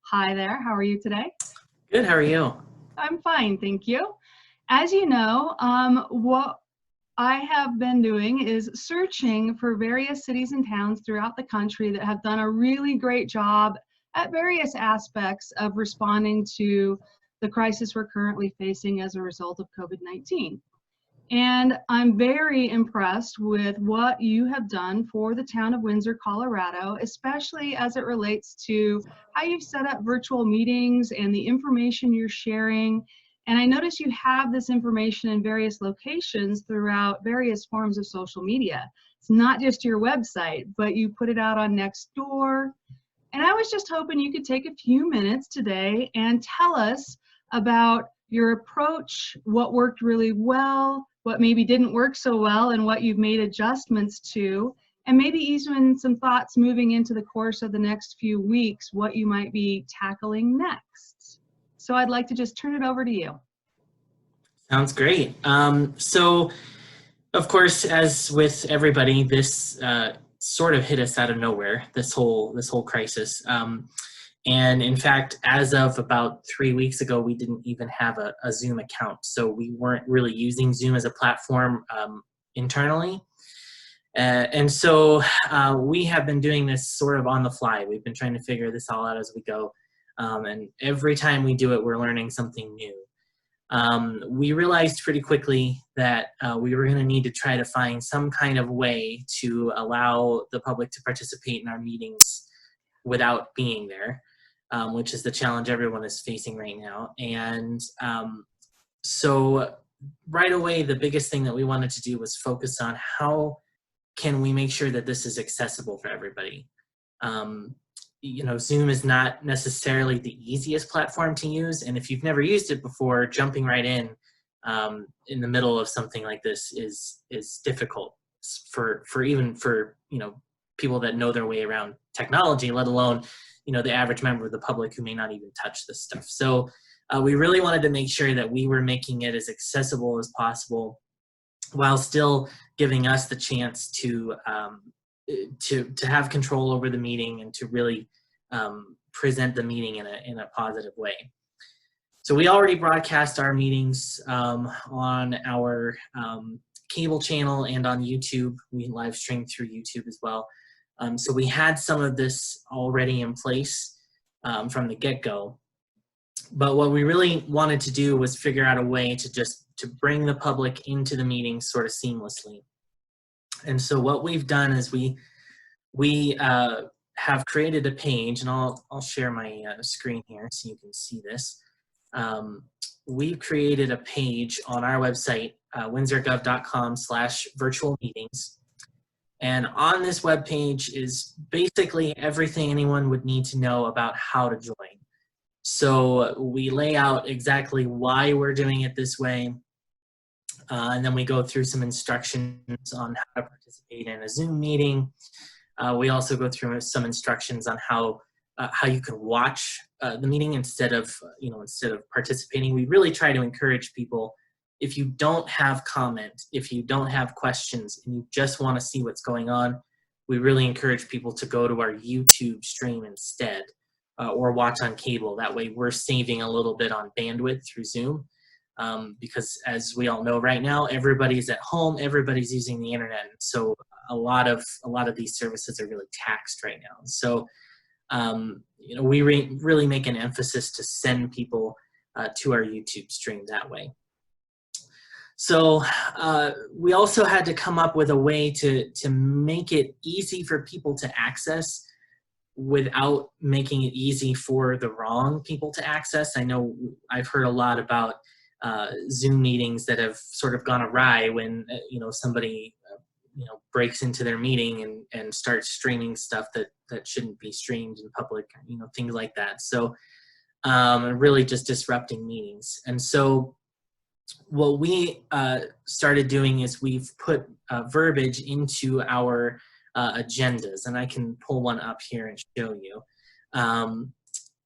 Hi there, how are you today? Good, how are you? I'm fine, thank you. As you know, what I have been doing is searching for various cities and towns throughout the country that have done a really great job at various aspects of responding to the crisis we're currently facing as a result of COVID-19. And I'm very impressed with what you have done for the town of Windsor, Colorado, especially as it relates to how you've set up virtual meetings and the information you're sharing. And I notice you have this information in various locations throughout various forms of social media. It's not just your website, but you put it out on Nextdoor. And I was just hoping you could take a few minutes today and tell us about your approach, what worked really well, what maybe didn't work so well, and what you've made adjustments to, and maybe even some thoughts moving into the course of the next few weeks, what you might be tackling next. So I'd like to just turn it over to you. Sounds great. So, of course, as with everybody, this sort of hit us out of nowhere. This whole crisis. And in fact, as of about 3 weeks ago, we didn't even have a Zoom account, so we weren't really using Zoom as a platform internally. And so we have been doing this sort of on the fly. We've been trying to figure this all out as we go. And every time we do it, we're learning something new. We realized pretty quickly that we were going to need to try to find some kind of way to allow the public to participate in our meetings without being there, which is the challenge everyone is facing right now. And so right away, the biggest thing that we wanted to do was focus on how can we make sure that this is accessible for everybody. You know, Zoom is not necessarily the easiest platform to use, and if you've never used it before, jumping right in the middle of something like this is difficult for even you know, people that know their way around technology, let alone, you know, the average member of the public who may not even touch this stuff. So we really wanted to make sure that we were making it as accessible as possible, while still giving us the chance to have control over the meeting and to really present the meeting in a positive way. So we already broadcast our meetings on our cable channel and on YouTube. We live stream through YouTube as well. So we had some of this already in place from the get-go. But what we really wanted to do was figure out a way to bring the public into the meeting sort of seamlessly. And so what we've done is we have created a page, and I'll share my screen here so you can see this. We've created a page on our website, windsorgov.com/virtual meetings. And on this web page is basically everything anyone would need to know about how to join. So we lay out exactly why we're doing it this way. And then we go through some instructions on how to participate in a Zoom meeting. We also go through some instructions on how you can watch the meeting instead of participating. We really try to encourage people, if you don't have comment, if you don't have questions, and you just want to see what's going on, we really encourage people to go to our YouTube stream instead, or watch on cable. That way we're saving a little bit on bandwidth through Zoom. Because as we all know right now, everybody's at home, everybody's using the internet. So a lot of these services are really taxed right now. So, you know, we really make an emphasis to send people to our YouTube stream that way. So we also had to come up with a way to make it easy for people to access without making it easy for the wrong people to access. I know I've heard a lot about Zoom meetings that have sort of gone awry when you know, somebody breaks into their meeting and starts streaming stuff that shouldn't be streamed in public, you know, things like that. So really just disrupting meetings. And so what we started doing is we've put verbiage into our agendas, and I can pull one up here and show you.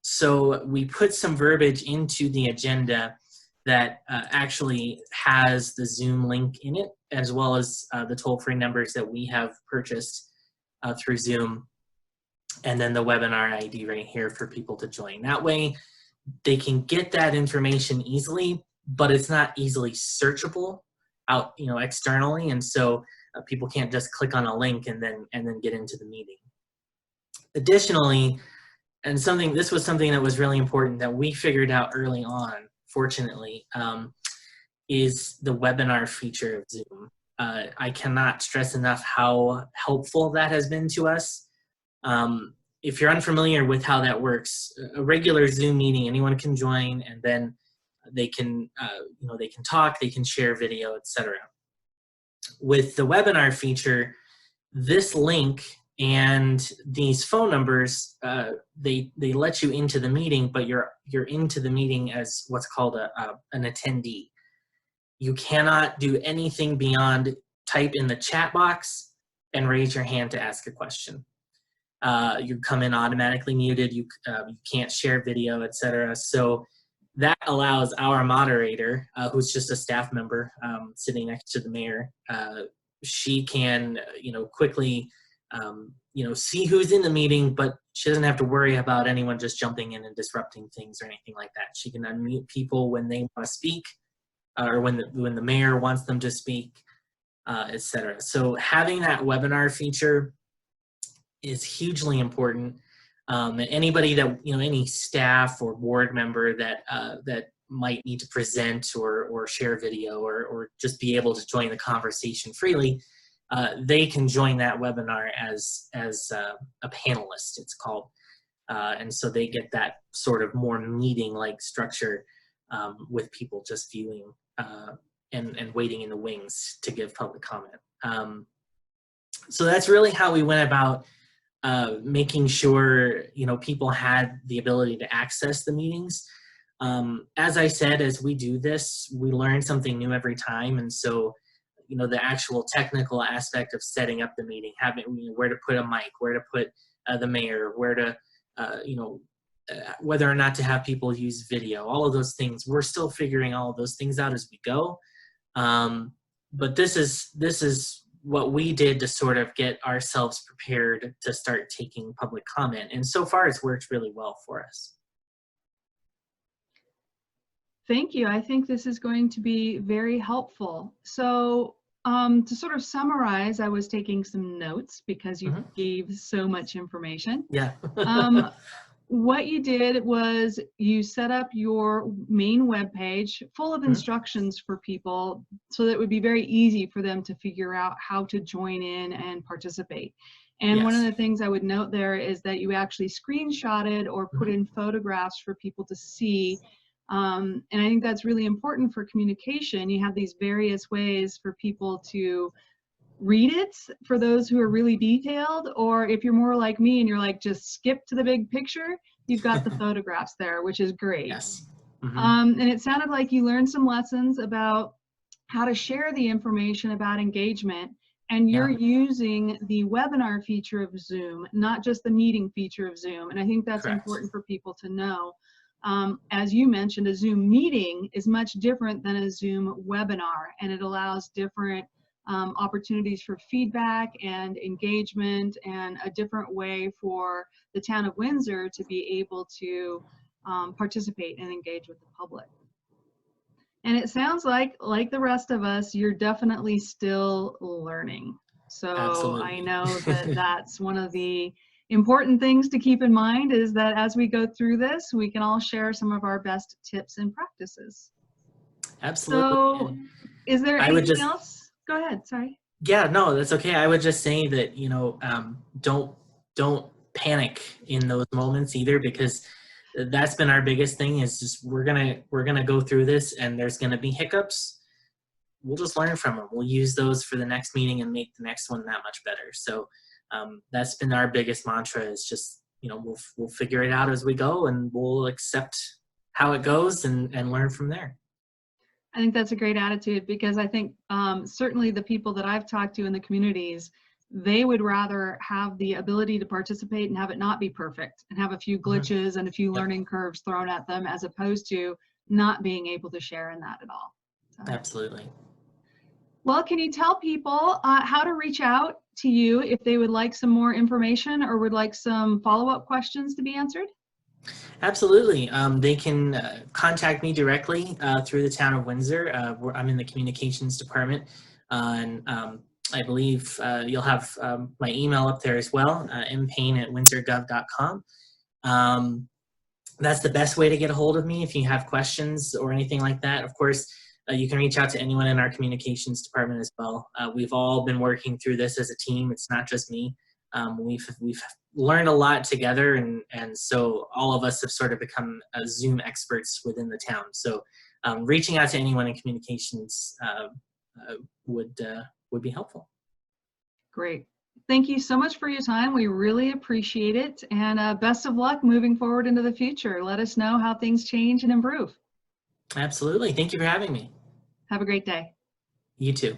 So we put some verbiage into the agenda that actually has the Zoom link in it, as well as the toll-free numbers that we have purchased through Zoom. and then the webinar ID right here for people to join. That way they can get that information easily, but it's not easily searchable out, externally. And so people can't just click on a link and then get into the meeting. Additionally, and this was something that was really important that we figured out early on, fortunately, is the webinar feature of Zoom. I cannot stress enough how helpful that has been to us. If you're unfamiliar with how that works, a regular Zoom meeting, anyone can join, and then they can, they can talk, they can share video, etc. With the webinar feature, this link and these phone numbers, they let you into the meeting, but you're into the meeting as what's called an attendee. You cannot do anything beyond type in the chat box and raise your hand to ask a question. You come in automatically muted, you can't share video, etc. So that allows our moderator, who's just a staff member sitting next to the mayor, she can quickly see who's in the meeting, but she doesn't have to worry about anyone just jumping in and disrupting things or anything like that. She can unmute people when they want to speak, or when the mayor wants them to speak, etc. So having that webinar feature is hugely important. Anybody that, any staff or board member that might need to present or share video or just be able to join the conversation freely, they can join that webinar as a panelist, it's called. And so they get that sort of more meeting-like structure with people just viewing and waiting in the wings to give public comment. So that's really how we went about making sure people had the ability to access the meetings. As I said, as we do this, we learn something new every time, and so the actual technical aspect of setting up the meeting, having where to put a mic, where to put the mayor, where to whether or not to have people use video, all of those things, we're still figuring all of those things out as we go. But this is what we did to sort of get ourselves prepared to start taking public comment. And so far it's worked really well for us. Thank you. I think this is going to be very helpful. So to sort of summarize, I was taking some notes because you gave so much information. Yeah. What you did was you set up your main web page full of instructions for people so that it would be very easy for them to figure out how to join in and participate. And one of the things I would note there is that you actually screenshotted or put in photographs for people to see. And I think that's really important for communication. You have these various ways for people to read it, for those who are really detailed, or if you're more like me and you're like, just skip to the big picture, you've got the photographs there, which is great. Yes. And it sounded like you learned some lessons about how to share the information about engagement, and you're using the webinar feature of Zoom, not just the meeting feature of Zoom. And I think that's important for people to know. As you mentioned, a Zoom meeting is much different than a Zoom webinar, and it allows different opportunities for feedback and engagement, and a different way for the Town of Windsor to be able to participate and engage with the public. And it sounds like the rest of us, you're definitely still learning. So Absolutely. I know that that's one of the important things to keep in mind, is that as we go through this, we can all share some of our best tips and practices. Absolutely. So is there anything else? Go ahead, sorry. Yeah, no, that's okay. I would just say that, don't panic in those moments either, because that's been our biggest thing, is just we're gonna go through this and there's gonna be hiccups. We'll just learn from them. We'll use those for the next meeting and make the next one that much better. So that's been our biggest mantra, is just, we'll figure it out as we go, and we'll accept how it goes and learn from there. I think that's a great attitude, because I think certainly the people that I've talked to in the communities, they would rather have the ability to participate and have it not be perfect and have a few glitches and a few learning curves thrown at them, as opposed to not being able to share in that at all. So. Absolutely. Well, can you tell people how to reach out to you if they would like some more information or would like some follow-up questions to be answered? Absolutely. They can contact me directly through the Town of Windsor. I'm in the communications department, and I believe you'll have my email up there as well, mpaine@windsorgov.com. That's the best way to get a hold of me if you have questions or anything like that. Of course, you can reach out to anyone in our communications department as well. We've all been working through this as a team. It's not just me. We've learned a lot together, and so all of us have sort of become Zoom experts within the town. So reaching out to anyone in communications would be helpful. Great. Thank you so much for your time. We really appreciate it. And best of luck moving forward into the future. Let us know how things change and improve. Absolutely. Thank you for having me. Have a great day. You too.